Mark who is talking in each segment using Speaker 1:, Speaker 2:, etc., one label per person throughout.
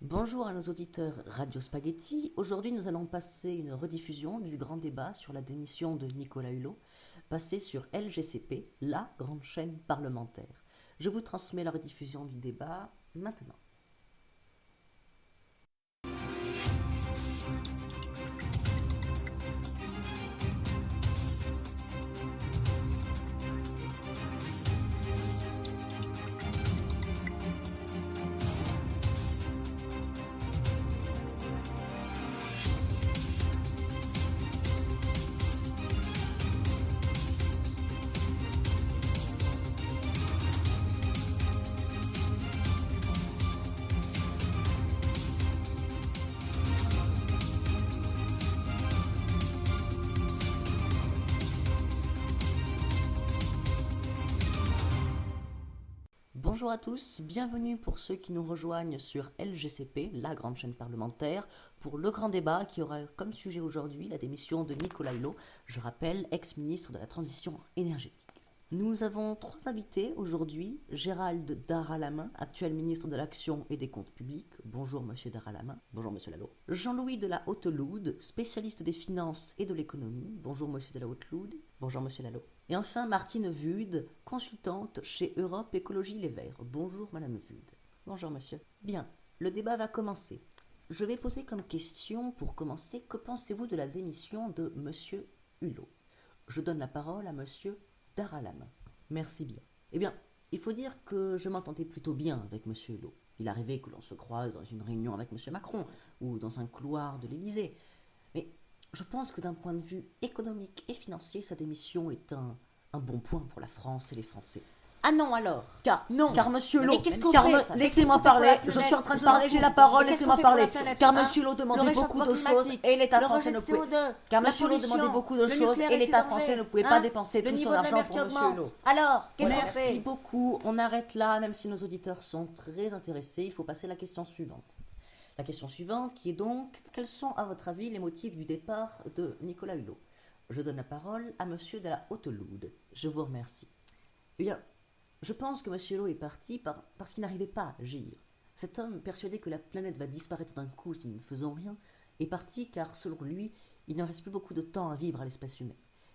Speaker 1: Bonjour à nos auditeurs Radio Spaghetti. Aujourd'hui, nous allons passer une rediffusion du grand débat sur la démission de Nicolas Hulot, passé sur LGCP, la grande chaîne parlementaire. Je vous transmets la rediffusion du débat maintenant. Bonjour à tous, bienvenue pour ceux qui nous rejoignent sur LGCP, la grande chaîne parlementaire, pour le grand débat qui aura comme sujet aujourd'hui la démission de Nicolas Hulot, je rappelle, ex-ministre de la Transition énergétique. Nous avons trois invités aujourd'hui. Gérald Daralamin, actuel ministre de l'Action et des Comptes Publics. Bonjour Monsieur Daralamin. Bonjour Monsieur Lalo. Jean-Louis de la Haute-Loude, spécialiste des finances et de l'économie. Bonjour Monsieur de la Haute-Loude. Bonjour Monsieur Lalo. Et enfin Martine Vude, consultante chez Europe Écologie Les Verts. Bonjour Madame Vude. Bonjour Monsieur. Bien, le débat va commencer. Je vais poser comme question, pour commencer, que pensez-vous de la démission de Monsieur Hulot? Je donne la parole à Monsieur Daralamin. Merci bien. Eh bien, il faut dire que je m'entendais plutôt bien avec M. Hulot. Il arrivait que l'on se croise dans une réunion avec M. Macron ou dans un couloir de l'Élysée. Mais je pense que d'un point de vue économique et financier, sa démission est un bon point pour la France et les Français. Ah non alors, car Monsieur Hulot, laissez-moi parler, je suis en train de parler, j'ai la parole, laissez-moi parler, car Monsieur Hulot demandait beaucoup de choses et l'État français ne pouvait, car Monsieur Hulot demandait beaucoup de choses et l'État français ne pouvait pas dépenser tout son argent pour Monsieur Hulot.
Speaker 2: Alors, qu'est-ce qu'on fait?
Speaker 1: Merci beaucoup, on arrête là, même si nos auditeurs sont très intéressés, il faut passer à la question suivante. La question suivante qui est donc, quels sont à votre avis les motifs du départ de Nicolas Hulot? Je donne la parole à Monsieur de la Haute-Loude, je vous remercie. Eh bien, je pense que M. Hulot est parti parce qu'il n'arrivait pas à agir. Cet homme, persuadé que la planète va disparaître d'un coup si nous ne faisons rien, est parti car, selon lui, il ne reste plus beaucoup de temps à vivre à l'espèce humaine.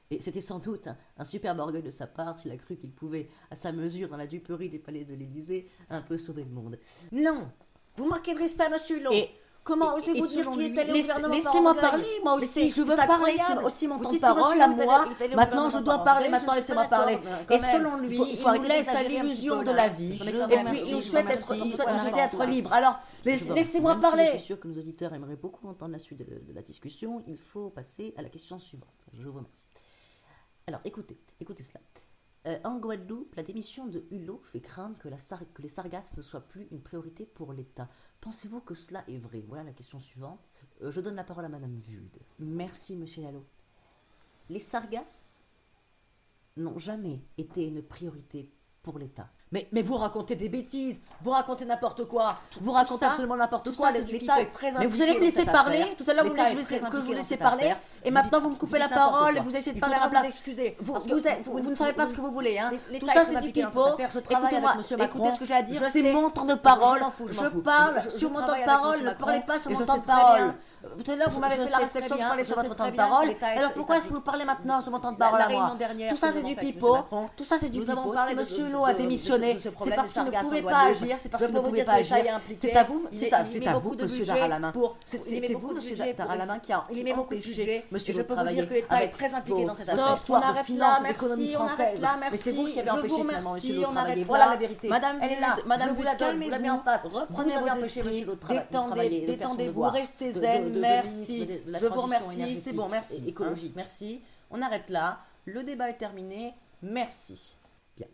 Speaker 1: Et c'était sans doute un superbe orgueil de sa part s'il a cru qu'il pouvait, à sa mesure, dans la duperie des palais de l'Élysée, un peu sauver le monde.
Speaker 2: Non, vous manquez de respect à Monsieur Hulot.
Speaker 1: Et
Speaker 2: comment osez-vous dire qu'il est allé au gouvernement par
Speaker 1: laissez-moi
Speaker 2: orgueil?
Speaker 1: parler, moi
Speaker 2: Mais
Speaker 1: aussi,
Speaker 2: c'est
Speaker 1: je veux parler, c'est
Speaker 2: incroyable.
Speaker 1: aussi mon
Speaker 2: Vous
Speaker 1: temps de
Speaker 2: dites que
Speaker 1: parole
Speaker 2: Monsieur
Speaker 1: à
Speaker 2: Hulot est
Speaker 1: moi.
Speaker 2: allé au
Speaker 1: Maintenant, je
Speaker 2: gouvernement
Speaker 1: dois
Speaker 2: par
Speaker 1: parler,
Speaker 2: orgueil,
Speaker 1: maintenant,
Speaker 2: je suis
Speaker 1: laissez-moi
Speaker 2: pas
Speaker 1: parler.
Speaker 2: d'accord, quand
Speaker 1: Et
Speaker 2: même.
Speaker 1: selon lui,
Speaker 2: Il faut
Speaker 1: il
Speaker 2: arrêter
Speaker 1: nous laisse à
Speaker 2: d'exagérer un petit
Speaker 1: l'illusion
Speaker 2: peu,
Speaker 1: de
Speaker 2: là.
Speaker 1: la vie.
Speaker 2: Non, mais
Speaker 1: Et
Speaker 2: quand
Speaker 1: puis,
Speaker 2: même,
Speaker 1: il
Speaker 2: je
Speaker 1: souhaite
Speaker 2: vous
Speaker 1: être,
Speaker 2: remercie.
Speaker 1: il
Speaker 2: Je
Speaker 1: souhaite
Speaker 2: vous
Speaker 1: souhaite
Speaker 2: remercie.
Speaker 1: être libre. Alors,
Speaker 2: Laissez-moi
Speaker 1: même
Speaker 2: parler.
Speaker 1: Si je suis sûr que nos auditeurs aimeraient beaucoup entendre la suite de la discussion, il faut passer à la question suivante. Je vous remercie. Alors, écoutez cela. En Guadeloupe, la démission de Hulot fait craindre que les sargasses ne soient plus une priorité pour l'État. Pensez-vous que cela est vrai? Voilà la question suivante. Je donne la parole à Madame Vude. Merci, Monsieur Lalo. Les sargasses n'ont jamais été une priorité pour l'État. Mais vous racontez des bêtises, vous racontez n'importe quoi, vous racontez absolument n'importe quoi. L'État est très impliqué. Mais vous allez me laisser parler. Tout à l'heure, vous voulez que je vous laisse parler, et maintenant vous me coupez la parole et vous essayez de parler à la place. Excusez. Vous ne savez pas ce que vous voulez, hein. Tout ça, c'est du pipeau. Écoutez-moi, écoutez ce que j'ai à dire. C'est mon temps de parole. Je parle sur mon temps de parole. Ne parlez pas sur mon temps de parole. Tout à l'heure, vous m'avez fait la réflexion de parler sur votre temps de parole. Alors pourquoi est-ce que vous parlez maintenant sur mon temps de parole à moi? Tout ça, c'est du pipeau. Tout ça, c'est du pipeau. Si Monsieur Hulot a démissionné, c'est parce qu'il ne pouvait pas agir. C'est parce qu'il ne pouvait pas agir. C'est à vous, Monsieur Daralamin. C'est vous, Monsieur Daralamin, qui a empêché Monsieur Hulot de travailler. Je peux vous dire que l'État est très impliqué dans cette affaire.
Speaker 2: On arrête là,
Speaker 1: L'économie française. Mais c'est vous qui avez empêché finalement Monsieur Hulot de travailler.
Speaker 2: Voilà
Speaker 1: la vérité.
Speaker 2: Madame, elle est là.
Speaker 1: Madame, vous la donne, vous la mis en face.
Speaker 2: Reprenez vos esprits, détendez-vous, restez zen, merci. Je vous remercie, c'est bon, merci.
Speaker 1: Écologique, merci. On arrête là. Le débat est terminé. Merci. Bien.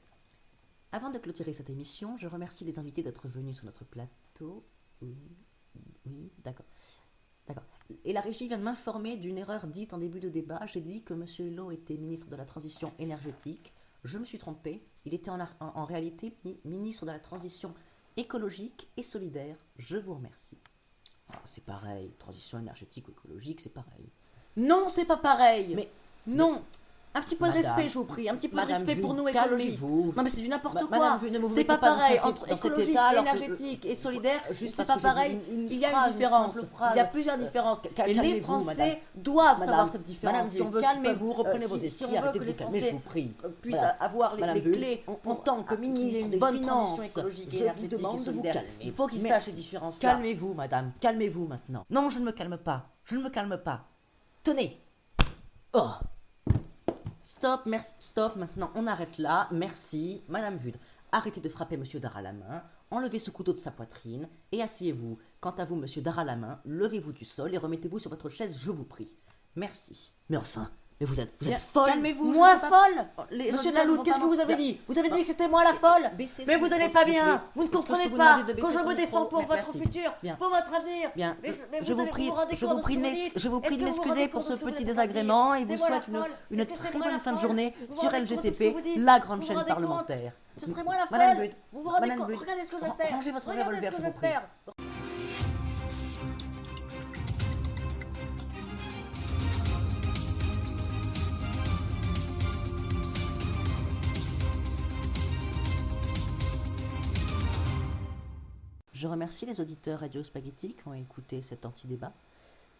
Speaker 1: Avant de clôturer cette émission, je remercie les invités d'être venus sur notre plateau. Oui, d'accord. Et la régie vient de m'informer d'une erreur dite en début de débat. J'ai dit que M. Hulot était ministre de la Transition énergétique. Je me suis trompé. Il était en réalité ministre de la Transition écologique et solidaire. Je vous remercie. Oh, c'est pareil, transition énergétique ou écologique, c'est pareil. Non, c'est pas pareil. Non.
Speaker 2: Un petit peu de respect, je vous prie. Un petit peu de respect pour nous, écologistes.
Speaker 1: Calmez-vous.
Speaker 2: Non, mais c'est du n'importe quoi.
Speaker 1: Madame Vude, ne vous
Speaker 2: C'est
Speaker 1: mettez
Speaker 2: pas
Speaker 1: pas
Speaker 2: pareil.
Speaker 1: dans
Speaker 2: Entre
Speaker 1: cet
Speaker 2: écologiste,
Speaker 1: état, alors que-
Speaker 2: énergétique et solidaire,
Speaker 1: Juste
Speaker 2: c'est
Speaker 1: parce
Speaker 2: pas
Speaker 1: que j'ai
Speaker 2: pareil.
Speaker 1: dit une
Speaker 2: Il y a
Speaker 1: phrase,
Speaker 2: une différence.
Speaker 1: simple phrase.
Speaker 2: Il y a plusieurs différences. Et les
Speaker 1: Calmez-vous,
Speaker 2: Français
Speaker 1: madame.
Speaker 2: doivent savoir
Speaker 1: Madame,
Speaker 2: cette différence.
Speaker 1: Madame
Speaker 2: Si on
Speaker 1: Vude,
Speaker 2: veut
Speaker 1: calmez-vous,
Speaker 2: qu'ils peuvent,
Speaker 1: reprenez vos
Speaker 2: si
Speaker 1: esprits,
Speaker 2: on veut
Speaker 1: arrêtez
Speaker 2: que
Speaker 1: de
Speaker 2: les
Speaker 1: vous calmer,
Speaker 2: Français
Speaker 1: je vous prie.
Speaker 2: puissent
Speaker 1: Voilà.
Speaker 2: avoir
Speaker 1: Madame
Speaker 2: les
Speaker 1: Vude,
Speaker 2: clés en tant que ministre
Speaker 1: des
Speaker 2: des
Speaker 1: finances,
Speaker 2: Finances écologiques et
Speaker 1: je vous
Speaker 2: énergétiques
Speaker 1: demande
Speaker 2: et
Speaker 1: de vous
Speaker 2: solidaires,
Speaker 1: calmer.
Speaker 2: il faut qu'ils
Speaker 1: Merci.
Speaker 2: sachent ces différences-là.
Speaker 1: Calmez-vous, madame, calmez-vous maintenant. Non, je ne me calme pas, je ne me calme pas. Tenez. Oh. Stop, merci, stop, maintenant, on arrête là, merci. Madame Vude, arrêtez de frapper Monsieur Dara à la main, enlevez ce couteau de sa poitrine et asseyez-vous. Quant à vous, Monsieur Dara à la main, levez-vous du sol et remettez-vous sur votre chaise, je vous prie. Merci. Mais enfin, mais vous êtes folle.
Speaker 2: Calmez-vous.
Speaker 1: Moi
Speaker 2: je ne peux pas-
Speaker 1: folle.
Speaker 2: Les
Speaker 1: Monsieur
Speaker 2: auditeurs
Speaker 1: Talout,
Speaker 2: vont
Speaker 1: qu'est-ce que
Speaker 2: pas
Speaker 1: vous avez
Speaker 2: m'en-
Speaker 1: dit? Vous avez dit que c'était moi la folle.
Speaker 2: Baissez
Speaker 1: Mais
Speaker 2: son
Speaker 1: vous
Speaker 2: micro,
Speaker 1: donnez pas
Speaker 2: s'il vous
Speaker 1: bien.
Speaker 2: plaît.
Speaker 1: Vous ne
Speaker 2: Est-ce que je
Speaker 1: comprenez
Speaker 2: peux vous
Speaker 1: pas
Speaker 2: demander de
Speaker 1: que
Speaker 2: baisser
Speaker 1: je
Speaker 2: son
Speaker 1: me
Speaker 2: micro?
Speaker 1: défends pour votre
Speaker 2: Merci.
Speaker 1: futur,
Speaker 2: Bien.
Speaker 1: pour votre avenir.
Speaker 2: Bien.
Speaker 1: Mais
Speaker 2: Je vous prie,
Speaker 1: je vous prie de m'excuser pour ce petit désagrément et vous souhaite une très bonne fin de journée sur LGCP, la grande chaîne parlementaire.
Speaker 2: Ce serait moi la
Speaker 1: Madame
Speaker 2: folle.
Speaker 1: Vude,
Speaker 2: Vous vous rendez
Speaker 1: Madame
Speaker 2: compte?
Speaker 1: Vude,
Speaker 2: Regardez ce que je vais faire.
Speaker 1: rangez votre
Speaker 2: Regardez
Speaker 1: revolver,
Speaker 2: ce que
Speaker 1: je
Speaker 2: je
Speaker 1: vous
Speaker 2: vais
Speaker 1: prie.
Speaker 2: faire.
Speaker 1: Je remercie les auditeurs Radio Spaghetti qui ont écouté cet antidébat.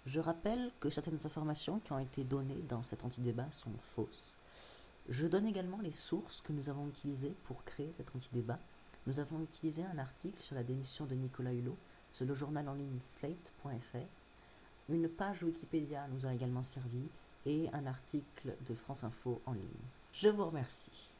Speaker 1: Je rappelle que certaines informations qui ont été données dans cet antidébat sont fausses. Je donne également les sources que nous avons utilisées pour créer cet antidébat. Nous avons utilisé un article sur la démission de Nicolas Hulot sur le journal en ligne slate.fr. Une page Wikipédia nous a également servi et un article de France Info en ligne. Je vous remercie.